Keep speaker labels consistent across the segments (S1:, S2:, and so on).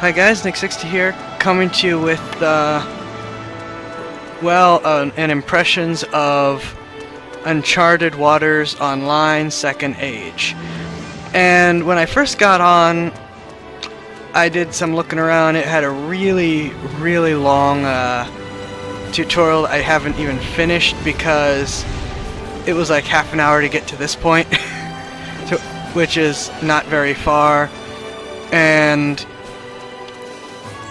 S1: Hi guys, Nick60 here, coming to you with, an impressions of Uncharted Waters Online Second Age. And when I first got on, I did some looking around. It had a really, really long tutorial I haven't even finished because it was like half an hour to get to this point, which is not very far. And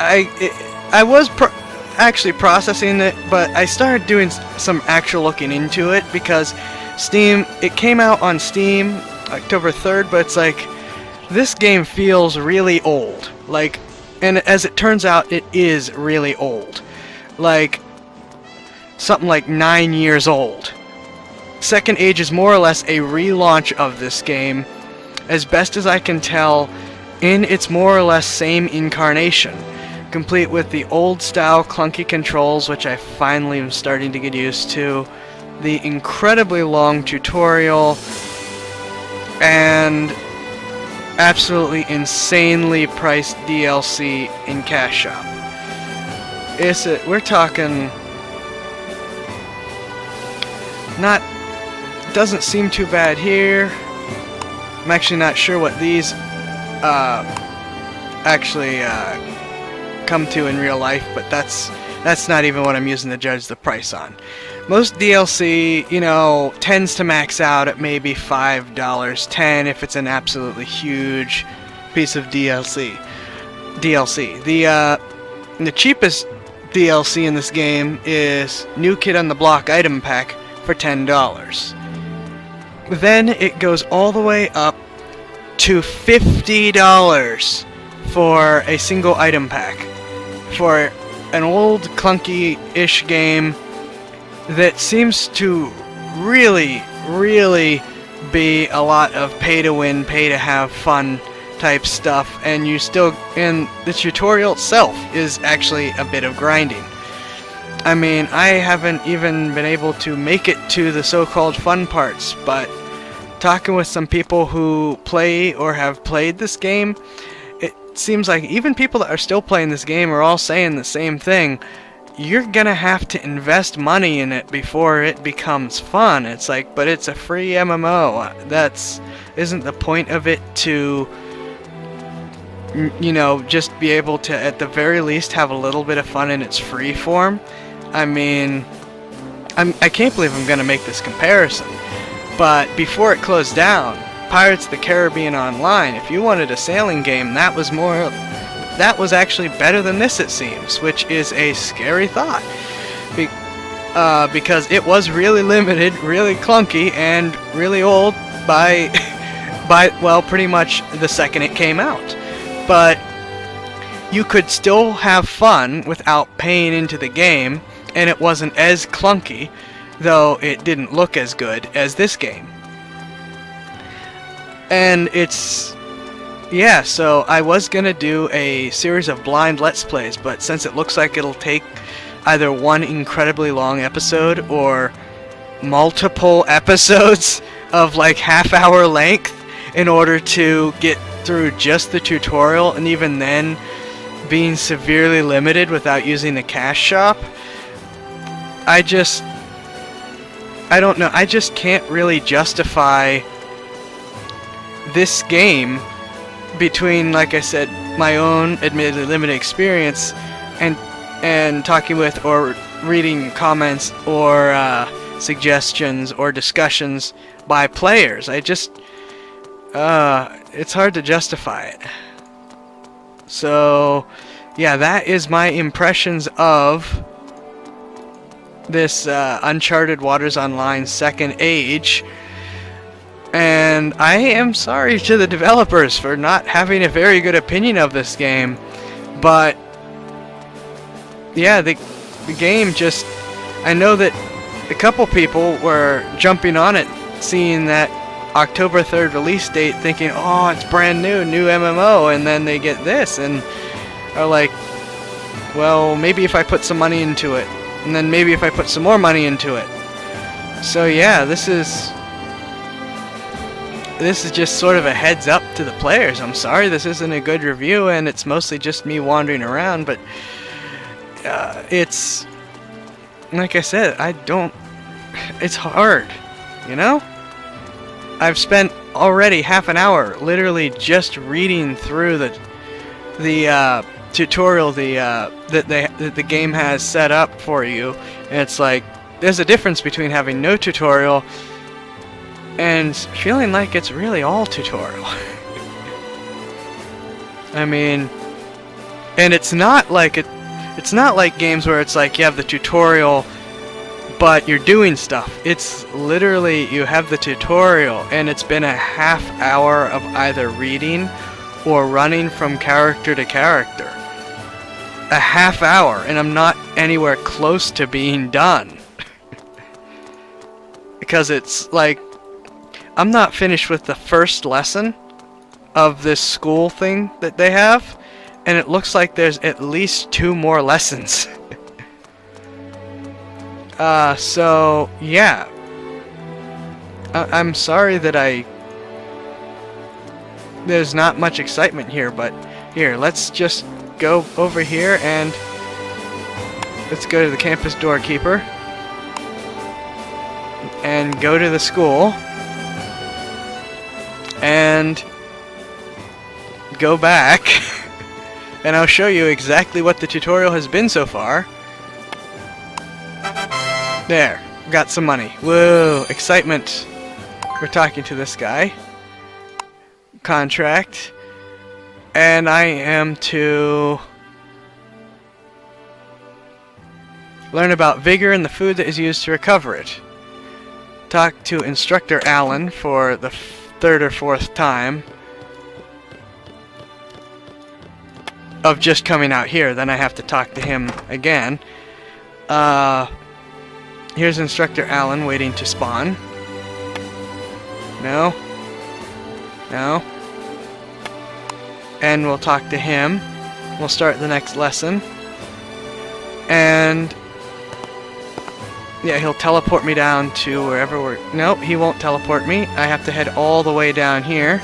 S1: I was actually processing it, but I started doing some actual looking into it because Steam, it came out on Steam October 3rd, but it's like, this game feels really old. Like, and as it turns out, it is really old. Like, something like 9 years old. Second Age is more or less a relaunch of this game, as best as I can tell, in its more or less same incarnation, complete with the old style clunky controls, which I finally am starting to get used to, the incredibly long tutorial, and absolutely insanely priced DLC in Cash Shop. We're talking doesn't seem too bad here. I'm actually not sure what these actually come to in real life, but that's not even what I'm using to judge the price on. Most DLC, you know, tends to max out at maybe $5, $10 if it's an absolutely huge piece of DLC. The cheapest DLC in this game is New Kid on the Block item pack for $10. Then it goes all the way up to $50 for a single item pack for an old clunky-ish game that seems to really, really be a lot of pay-to-win, pay-to-have-fun type stuff, and the tutorial itself is actually a bit of grinding. I mean, I haven't even been able to make it to the so-called fun parts, but talking with some people who play or have played this game, it seems like even people that are still playing this game are all saying the same thing. You're gonna have to invest money in it before it becomes fun. It's like, but it's a free MMO. Isn't the point of it to, you know, just be able to at the very least have a little bit of fun in its free form? I mean, I can't believe I'm gonna make this comparison, but before it closed down, Pirates of the Caribbean Online, if you wanted a sailing game, that was actually better than this, it seems, which is a scary thought, because it was really limited, really clunky, and really old by well, pretty much the second it came out. But you could still have fun without paying into the game, and it wasn't as clunky, though it didn't look as good as this game. And yeah, so I was gonna do a series of blind Let's Plays, but since it looks like it'll take either one incredibly long episode or multiple episodes of like half-hour length in order to get through just the tutorial, and even then being severely limited without using the cash shop, I don't know, I just can't really justify this game between, like I said, my own admittedly limited experience and talking with or reading comments or suggestions or discussions by players. It's hard to justify it. So yeah, that is my impressions of this Uncharted Waters Online Second Age. And I am sorry to the developers for not having a very good opinion of this game, but yeah, the game just, I know that a couple people were jumping on it, seeing that October 3rd release date, thinking, oh, it's brand new MMO, and then they get this and are like, well, maybe if I put some money into it, and then maybe if I put some more money into it. So yeah, this is this is just sort of a heads up to the players. I'm sorry this isn't a good review, and it's mostly just me wandering around, but it's... Like I said, it's hard, you know? I've spent already half an hour literally just reading through the tutorial that the game has set up for you, and it's like there's a difference between having no tutorial and feeling like it's really all tutorial. I mean, and it's not like games where it's like you have the tutorial but you're doing stuff. It's literally you have the tutorial and it's been a half hour of either reading or running from character to character. A half hour, and I'm not anywhere close to being done. Because it's like, I'm not finished with the first lesson of this school thing that they have, and it looks like there's at least 2 more lessons. So, yeah. I'm sorry that there's not much excitement here, but here, let's just go over here and let's go to the campus doorkeeper and go to the school and go back and I'll show you exactly what the tutorial has been so far. There, got some money. Whoa, excitement. We're talking to this guy. Contract. And I am to learn about vigor and the food that is used to recover it. Talk to Instructor Allen for the 3rd or 4th time of just coming out here. Then I have to talk to him again. Here's Instructor Allen waiting to spawn. No. No. And we'll talk to him. We'll start the next lesson. And yeah, he'll teleport me down to wherever we're... Nope, he won't teleport me. I have to head all the way down here.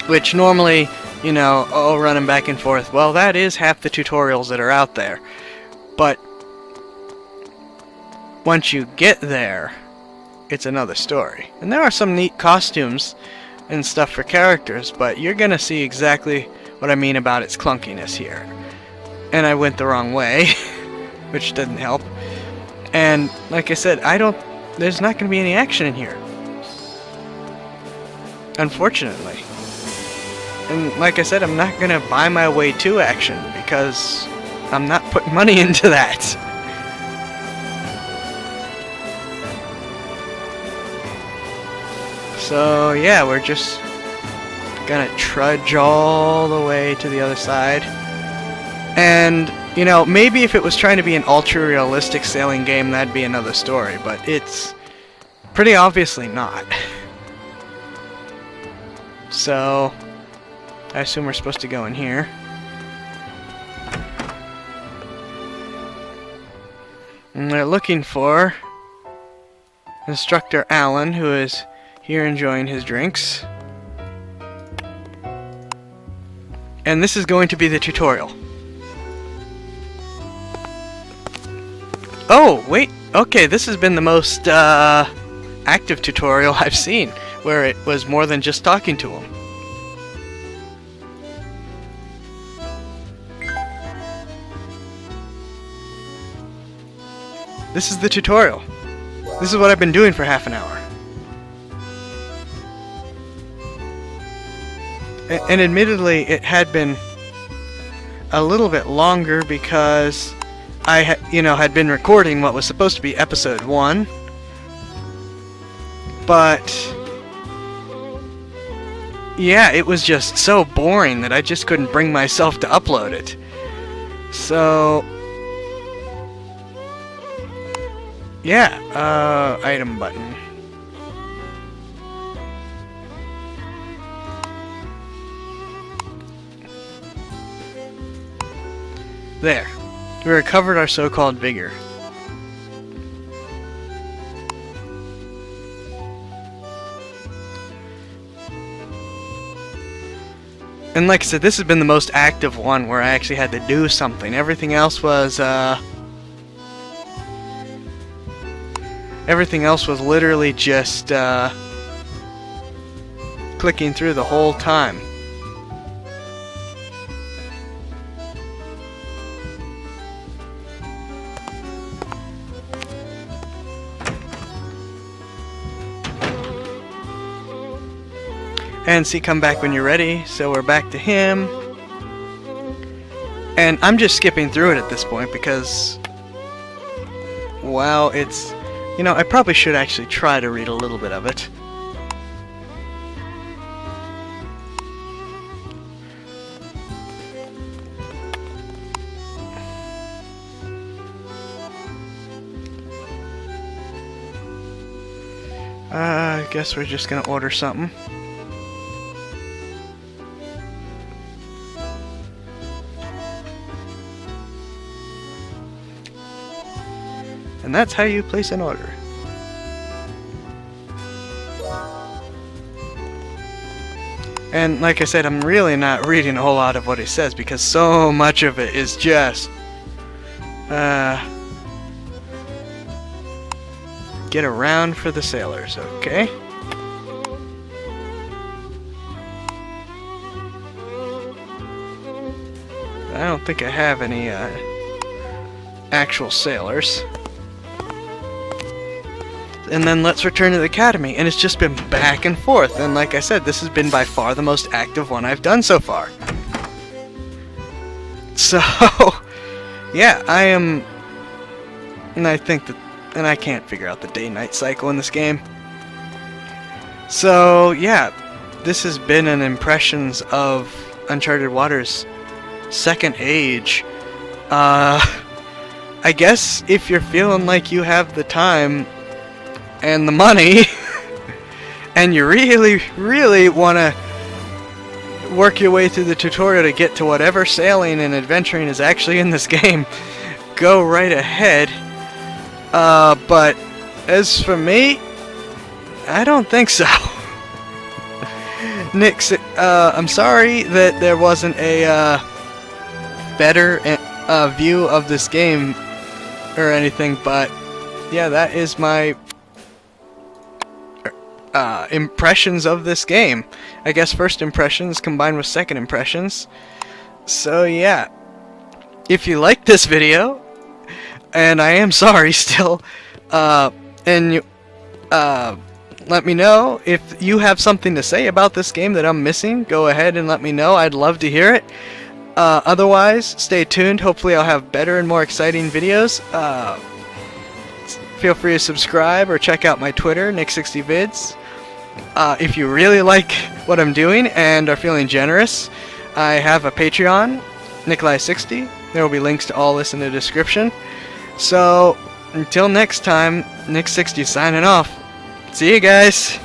S1: Which normally, you know, oh, running back and forth. Well, that is half the tutorials that are out there. But once you get there, it's another story. And there are some neat costumes and stuff for characters, but you're gonna see exactly what I mean about its clunkiness here. And I went the wrong way, which didn't help. And like I said, there's not gonna be any action in here, unfortunately. And like I said, I'm not gonna buy my way to action because I'm not putting money into that. So yeah, we're just gonna trudge all the way to the other side. And, you know, maybe if it was trying to be an ultra-realistic sailing game, that'd be another story, but it's pretty obviously not. So, I assume we're supposed to go in here. And they're looking for Instructor Allen, who is here enjoying his drinks. And this is going to be the tutorial. Oh, wait. Okay, this has been the most active tutorial I've seen, where it was more than just talking to him. This is the tutorial. This is what I've been doing for half an hour. And admittedly, it had been a little bit longer because I had been recording what was supposed to be episode 1. But yeah, it was just so boring that I just couldn't bring myself to upload it. So yeah, item button. There. We recovered our so-called vigor. And like I said, this has been the most active one where I actually had to do something. Everything else was literally just clicking through the whole time. And see, come back when you're ready. So we're back to him. And I'm just skipping through it at this point because, well, it's, you know, I probably should actually try to read a little bit of it. I guess we're just gonna order something. And that's how you place an order. And like I said, I'm really not reading a whole lot of what he says because so much of it is just get around for the sailors, okay? I don't think I have any actual sailors. And then let's return to the academy, and it's just been back and forth. And like I said, this has been by far the most active one I've done so far. So yeah, I am, and I think that, and I can't figure out the day-night cycle in this game. So yeah, this has been an impressions of Uncharted Waters Second Age. I guess if you're feeling like you have the time and the money and you really want to work your way through the tutorial to get to whatever sailing and adventuring is actually in this game, go right ahead. But as for me, I don't think so. Nick, I'm sorry that there wasn't a better view of this game or anything, but yeah, that is my impressions of this game. I guess first impressions combined with second impressions. So yeah, if you like this video, and I am sorry still, and you let me know if you have something to say about this game that I'm missing. Go ahead and let me know. I'd love to hear it. Otherwise, stay tuned. Hopefully I'll have better and more exciting videos. Feel free to subscribe or check out my Twitter, Nick60vids. If you really like what I'm doing and are feeling generous, I have a Patreon, Nikolai60. There will be links to all this in the description. So, until next time, Nick60 signing off. See you guys!